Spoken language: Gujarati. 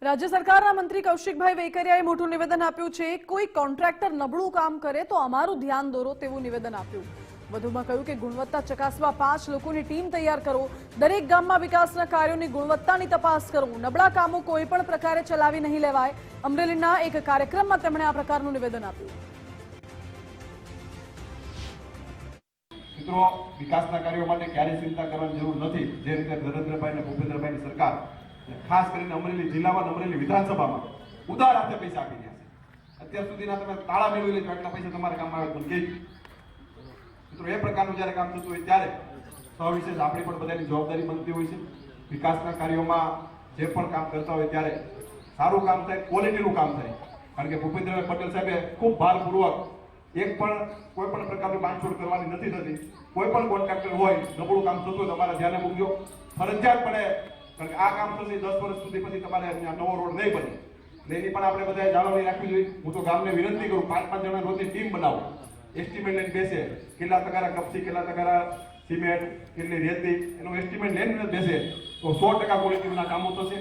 રાજ્ય સરકારના મંત્રી કૌશિકભાઈ વેકરિયાએ મોટું નિવેદન આપ્યું છે। કોઈ કોન્ટ્રાક્ટર નબળું કામ કરે તો અમારું ધ્યાન દોરો તેવું નિવેદન આપ્યું। વધુમાં કહ્યું કે ગુણવત્તા ચકાસવા 5 લોકોની ટીમ તૈયાર કરો। દરેક ગામમાં વિકાસના કાર્યોની ગુણવત્તાની તપાસ કરો। નબળા કામો કોઈ પણ પ્રકારે ચલાવી નહીં લેવાય। અમરેલીના એક કાર્યક્રમમાં તેમણે આ પ્રકારનું નિવેદન આપ્યું। મિત્રો, વિકાસના કાર્યો માટે ક્યારેય ચિંતા કરવાની જરૂર નથી। જે રીતે નરેન્દ્રભાઈ અને ભૂપેન્દ્રભાઈની સરકાર ખાસ કરીને અમરેલી જિલ્લામાં અમરેલી વિધાનસભામાં ઉદાર હાથે પૈસા આપી રહ્યા છે। અત્યાર સુધીના તમે તાળા મેળવી લેજો એટલા પૈસા તમારા કામમાં આવે પણ કેવી મિત્રો એ પ્રકારનું જ્યારે કામ થતું હોય ત્યારે સવિશેષ આપણી પણ બધાની જવાબદારી બનતી હોય છે। વિકાસના કાર્યોમાં જે પણ કામ કરતા હોય ત્યારે સારું કામ થાય, ક્વોલિટીનું કામ થાય। કારણ કે ભૂપેન્દ્રભાઈ પટેલ સાહેબે ખૂબ ભારપૂર્વક એક પણ કોઈ પણ પ્રકારની બાંધછોડ કરવાની નથી થતી। કોઈ પણ કોન્ટ્રાક્ટર હોય નબળું કામ થતું હોય તમારા ધ્યાને મૂકજો, ફરજિયાતપણે। કારણ કે આ કામ થશે 10 વર્ષ સુધી પછી તમારે નવો રોડ નહીં બને, એની પણ આપણે બધાએ જાળવણી રાખવી જોઈએ। હું તો ગામને વિનંતી કરું 5-5 જણા રોજની ટીમ બનાવો, એસ્ટિમેટ લઈને બેસે, કેટલા તગારા કપચી, કેટલા તગારા સિમેન્ટ, કેટલી રેતી, એનો એસ્ટિમેટ લઈને બેસે તો 100% ક્વોલિટીના કામો થશે।